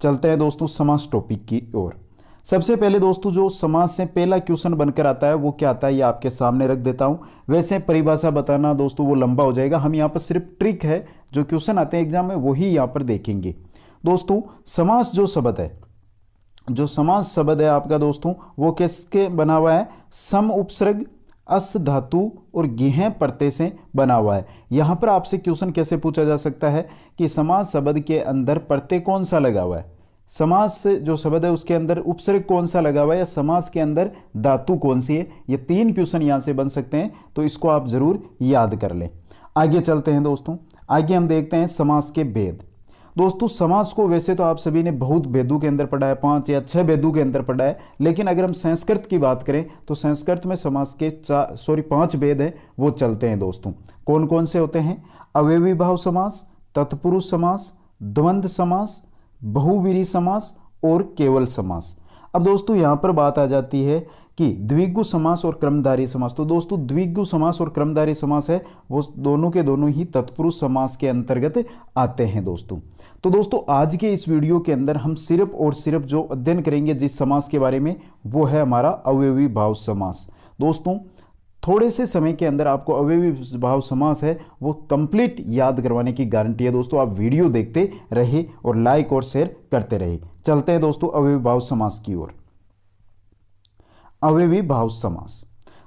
चलते हैं दोस्तों समास टॉपिक की ओर। सबसे पहले दोस्तों जो समास से पहला क्वेश्चन बनकर आता है वो क्या आता है, ये आपके सामने रख देता हूं। वैसे परिभाषा बताना दोस्तों वो लंबा हो जाएगा, हम यहाँ पर सिर्फ ट्रिक है, जो क्वेश्चन आते हैं एग्जाम में वही यहाँ पर देखेंगे। दोस्तों समास जो शब्द है, जो समास शब्द है आपका दोस्तों, वो किसके बना हुआ है? सम उपसर्ग, अस धातु और गेह प्रत्यय से बना हुआ है। यहां पर आपसे क्वेश्चन कैसे पूछा जा सकता है कि समास शब्द के अंदर प्रत्यय कौन सा लगा हुआ है, समास जो शब्द है उसके अंदर उपसर्ग कौन सा लगा हुआ है, या समास के अंदर धातु कौन सी है। ये 3 क्वेश्चन यहां से बन सकते हैं, तो इसको आप जरूर याद कर लें। आगे चलते हैं दोस्तों, आगे हम देखते हैं समास के भेद। दोस्तों समास को वैसे तो आप सभी ने बहुत भेदों के अंदर पढ़ा है, 5 या 6 भेदों के अंदर पढ़ा है, लेकिन अगर हम संस्कृत की बात करें तो संस्कृत में समास के 5 भेद हैं, वो चलते हैं दोस्तों। कौन कौन से होते हैं? अव्ययी भाव समास, तत्पुरुष समास, द्वंद्व समास, बहुव्रीहि समास और केवल समास। अब दोस्तों यहां पर बात आ जाती है कि द्विगु समास और क्रमधारय समास। तो दोस्तों द्विगु समास और क्रमधारय समास है वो दोनों के दोनों ही तत्पुरुष समास के अंतर्गत आते हैं दोस्तों। तो दोस्तों आज के इस वीडियो के अंदर हम सिर्फ और सिर्फ जो अध्ययन करेंगे जिस समास के बारे में, वो है हमारा अव्ययी भाव समास। दोस्तों थोड़े से समय के अंदर आपको अव्ययी भाव समास है वो कंप्लीट याद करवाने की गारंटी है दोस्तों। आप वीडियो देखते रहे और लाइक और शेयर करते रहे। चलते हैं दोस्तों अव्ययी भाव समास की ओर। अव्ययी भाव समास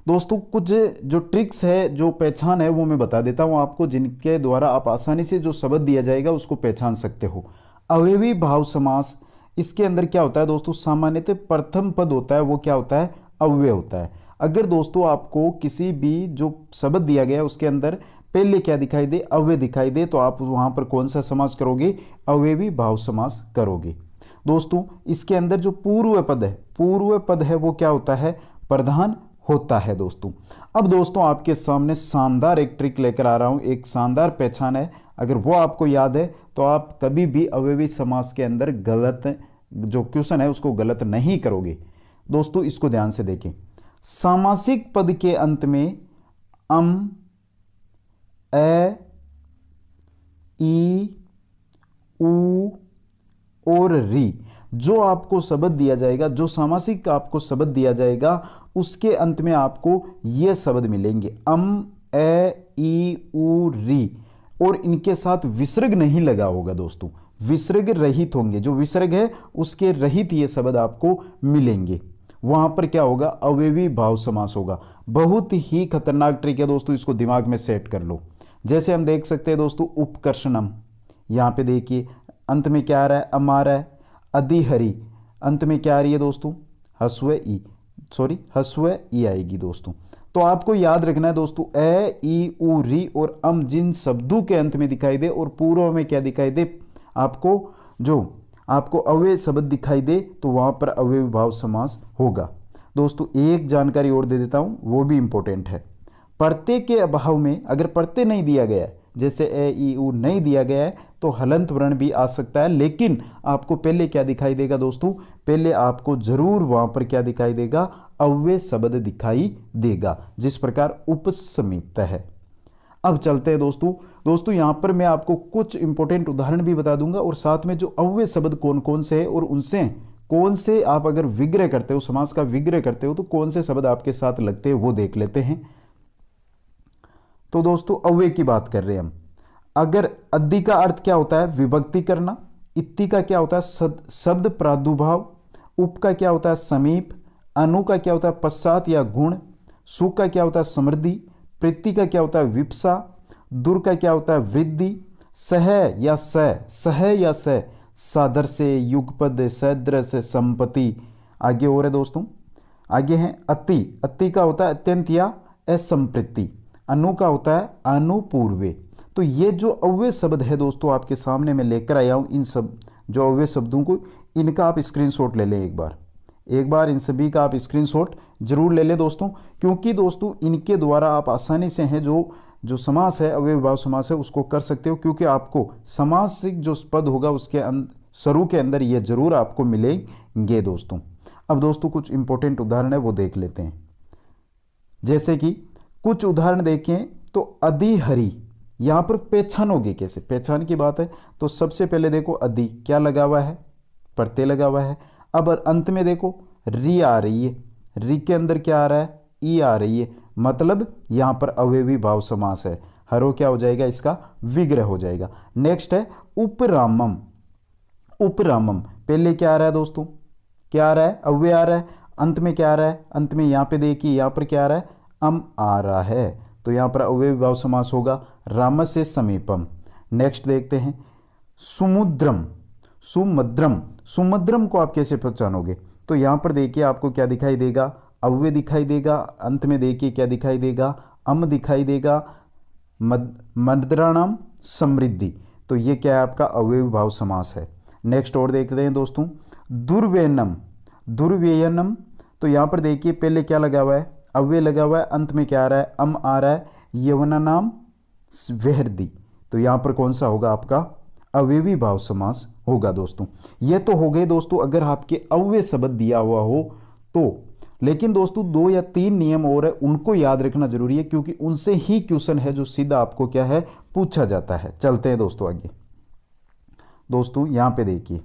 दोस्तों कुछ जो ट्रिक्स है, जो पहचान है वो मैं बता देता हूं आपको, जिनके द्वारा आप आसानी से जो शब्द दिया जाएगा उसको पहचान सकते हो। अव्ययी भाव समास, इसके अंदर क्या होता है दोस्तों, सामान्यतः प्रथम पद होता है वो क्या होता है? अव्यय होता है। अगर दोस्तों आपको किसी भी जो शब्द दिया गया है उसके अंदर पहले क्या दिखाई दे? अव्यय दिखाई दे, तो आप वहां पर कौन सा समास करोगे? अव्ययी भाव समास करोगे। दोस्तों इसके अंदर जो पूर्व पद है वो क्या होता है? प्रधान होता है दोस्तों। अब दोस्तों आपके सामने शानदार एक ट्रिक लेकर आ रहा हूं, एक शानदार पहचान है, अगर वो आपको याद है तो आप कभी भी अव्ययी समास के अंदर गलत जो क्वेश्चन है उसको गलत नहीं करोगे। दोस्तों इसको ध्यान से देखें। सामासिक पद के अंत में अम, ए, ई, उ और री जो आपको शब्द दिया जाएगा, जो सामासिक आपको शब्द दिया जाएगा उसके अंत में आपको ये शब्द मिलेंगे, अम, ए, ई, उ, री, और इनके साथ विसर्ग नहीं लगा होगा दोस्तों, विसर्ग रहित होंगे। जो विसर्ग है उसके रहित ये शब्द आपको मिलेंगे। वहां पर क्या होगा? अव्ययी भाव समास होगा। बहुत ही खतरनाक ट्रिक है दोस्तों, इसको दिमाग में सेट कर लो। जैसे हम देख सकते हैं दोस्तों उपकर्षणम, यहां पे देखिए अंत में क्या आ रहा है? अम आ रहा है। अधिहरी, अंत में क्या आ रही है दोस्तों? हस्व ई आएगी दोस्तों। तो आपको याद रखना है दोस्तों, ए, ई, उ, री और अम जिन शब्दों के अंत में दिखाई दे और पूर्व में क्या दिखाई दे आपको, जो आपको अव्यय शब्द दिखाई दे, तो वहां पर अव्ययी भाव समास होगा। दोस्तों एक जानकारी और दे देता हूं, वो भी इंपॉर्टेंट है। प्रत्यय के अभाव में, अगर प्रत्यय नहीं दिया गया है, जैसे ए, ई, उ नहीं दिया गया है, तो हलंत वर्ण भी आ सकता है, लेकिन आपको पहले क्या दिखाई देगा दोस्तों? पहले आपको जरूर वहां पर क्या दिखाई देगा? अव्यय शब्द दिखाई देगा, जिस प्रकार उपसमित है। अब चलते हैं दोस्तों यहां पर मैं आपको कुछ इंपॉर्टेंट उदाहरण भी बता दूंगा, और साथ में जो अव्यय शब्द कौन कौन से हैं और उनसे कौन से आप अगर विग्रह करते हो, समास का विग्रह करते हो, तो कौन से शब्द आपके साथ लगते हैं वो देख लेते हैं। तो दोस्तों अव्यय की बात कर रहे हैं हम। अगर अद्धि का अर्थ क्या होता है? विभक्ति करना। इत्ति का क्या होता है? शब्द प्रादुर्भाव। उप का क्या होता है? समीप। अनु का क्या होता है? पश्चात या गुण। सु का क्या होता है? समृद्धि। प्रीति का क्या होता है? विप्सा। दुर का क्या होता है? वृद्धि। सह या स सादर से, युगपद, सदृश, संपत्ति। आगे और है दोस्तों, आगे है अति का होता है अत्यंत या असंप्रति। अनु का होता है अनुपूर्वे। तो ये जो अव्यय शब्द है दोस्तों आपके सामने मैं लेकर आया हूं, इन सब जो अव्यय शब्दों को, इनका आप स्क्रीनशॉट ले लें एक बार इन सभी का आप स्क्रीनशॉट जरूर ले लें दोस्तों, क्योंकि दोस्तों इनके द्वारा आप आसानी से हैं जो समास है, अव्ययी भाव समास है, उसको कर सकते हो, क्योंकि आपको समासिक जो पद होगा उसके शुरू के अंदर ये जरूर आपको मिलेंगे दोस्तों। अब दोस्तों कुछ इंपॉर्टेंट उदाहरण है वो देख लेते हैं। जैसे कि कुछ उदाहरण देखें तो अधिहरि, यहां पर पहचानोगे कैसे? पहचान की बात है तो सबसे पहले देखो अधि क्या लगा हुआ है? प्रत्यय लगा हुआ है। अब अंत में देखो री आ रही है, री के अंदर क्या आ रहा है, ई आ रही है, मतलब यहां पर अवयवी भाव समास है। हरो क्या हो जाएगा, इसका विग्रह हो जाएगा। नेक्स्ट है उपरामम। उपरामम पहले क्या आ रहा है दोस्तों, क्या आ रहा है, अव्यय आ रहा है। अंत में क्या आ रहा है, अंत में यहां पे देखिए यहां पर क्या आ रहा है, अम आ रहा है, तो यहां पर अव्ययी भाव समास होगा राम से समीपम। नेक्स्ट देखते हैं सुमुद्रम। सुमद्रम, सुमद्रम को आप कैसे पहचानोगे, तो यहां पर देखिए आपको क्या दिखाई देगा, अव्यय दिखाई देगा। अंत में देखिए क्या दिखाई देगा, अम दिखाई देगा। मद्राणाम समृद्धि, तो ये क्या है, आपका अव्ययी भाव समास है। नेक्स्ट और देखते हैं दोस्तों दुर्व्ययनम। दुर्व्ययनम, तो यहां पर देखिए पहले क्या लगा हुआ है, अव्यय लगा हुआ है, अंत में क्या आ रहा है, अम आ रहा है। यवना नाम वेहर्दी, तो यहां पर कौन सा होगा, आपका अवयवी भाव समास होगा दोस्तों। ये तो हो गए दोस्तों अगर आपके अव्यय शब्द दिया हुआ हो तो। लेकिन दोस्तों 2 या 3 नियम और है, उनको याद रखना जरूरी है, क्योंकि उनसे ही क्वेश्चन है जो सीधा आपको क्या है, पूछा जाता है। चलते हैं दोस्तों आगे। दोस्तों यहां पे देखिए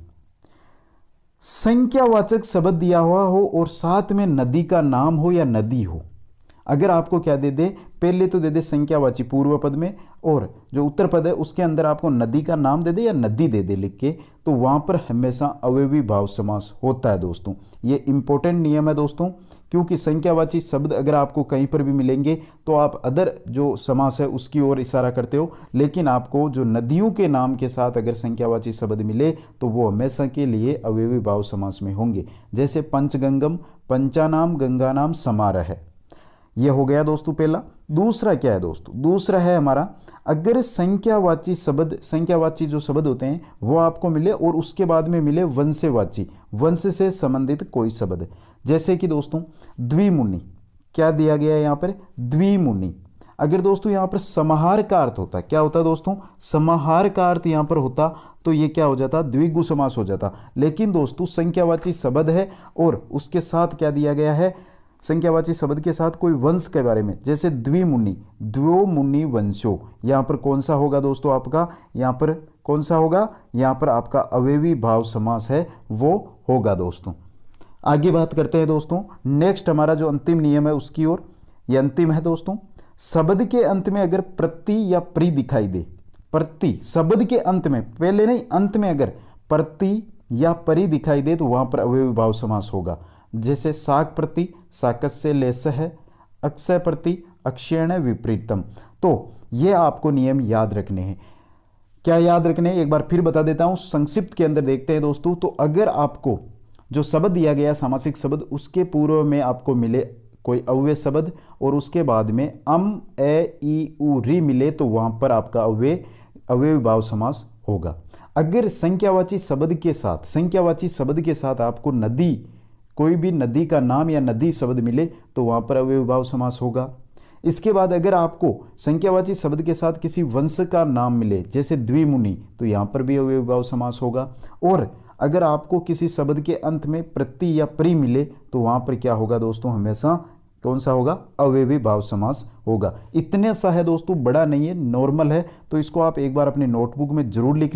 संख्यावाचक शब्द दिया हुआ हो और साथ में नदी का नाम हो या नदी हो। अगर आपको क्या दे दे, पहले तो दे दे संख्यावाची पूर्व पद में, और जो उत्तर पद है उसके अंदर आपको नदी का नाम दे दे या नदी दे दे लिख के, तो वहां पर हमेशा अवयवी भाव समास होता है दोस्तों। ये इंपॉर्टेंट नियम है दोस्तों, क्योंकि संख्यावाची शब्द अगर आपको कहीं पर भी मिलेंगे तो आप अदर जो समास है उसकी ओर इशारा करते हो, लेकिन आपको जो नदियों के नाम के साथ अगर संख्यावाची शब्द मिले तो वो हमेशा के लिए अवयवी भाव समास में होंगे। जैसे पंचगंगम, पंचानाम गंगानाम समारह, यह हो गया दोस्तों पहला। दूसरा क्या है दोस्तों, दूसरा है हमारा अगर संख्यावाची शब्द, संख्यावाची जो शब्द होते हैं वो आपको मिले और उसके बाद में मिले वंशवाची, वंश से संबंधित कोई शब्द, जैसे कि दोस्तों द्विमुनि, क्या दिया गया है यहाँ पर, द्विमुनि। अगर दोस्तों यहाँ पर समाहार का अर्थ होता, क्या होता दोस्तों, समाहार का अर्थ यहाँ पर होता तो ये क्या हो जाता, द्विगु समास हो जाता। लेकिन दोस्तों संख्यावाची शब्द है और उसके साथ क्या दिया गया है, संख्यावाची शब्द के साथ कोई वंश के बारे में, जैसे द्विमुनि, द्वो मुनि वंशो, यहां पर कौन सा होगा दोस्तों, आपका यहां पर कौन सा होगा, यहां पर आपका अवयवी भाव समास है वो होगा दोस्तों। आगे बात करते हैं दोस्तों, नेक्स्ट हमारा जो अंतिम नियम है उसकी ओर। ये अंतिम है दोस्तों, शब्द के अंत में अगर प्रति या प्रि दिखाई दे, प्रति शब्द के अंत में, पहले नहीं अंत में अगर प्रति या परि दिखाई दे तो वहां पर अवयवी भाव समास होगा। जैसे साक प्रति साकस्य लेस है, अक्षय प्रति अक्षयण विपरीतम। तो ये आपको नियम याद रखने हैं। क्या याद रखने हैं, एक बार फिर बता देता हूं, संक्षिप्त के अंदर देखते हैं दोस्तों। तो अगर आपको जो शब्द दिया गया सामासिक शब्द, उसके पूर्व में आपको मिले कोई अव्यय शब्द और उसके बाद में अम ए ई उ री मिले तो वहां पर आपका अव्ययी भाव समास होगा। अगर संख्यावाची शब्द के साथ, संख्यावाची शब्द के साथ आपको नदी, कोई भी नदी का नाम या नदी शब्द मिले तो वहां पर अव्ययी भाव समास होगा। इसके बाद अगर आपको संख्यावाची शब्द के साथ किसी वंश का नाम मिले जैसे द्विमुनि, तो यहां पर भी अव्ययी भाव समास होगा। और अगर आपको किसी शब्द के अंत में प्रति या प्रि मिले तो वहां पर क्या होगा दोस्तों, हमेशा कौन सा होगा, अव्ययी भाव समास होगा। इतने सा है दोस्तों, बड़ा नहीं है, नॉर्मल है, तो इसको आप एक बार अपनी नोटबुक में जरूर लिख लीजिए।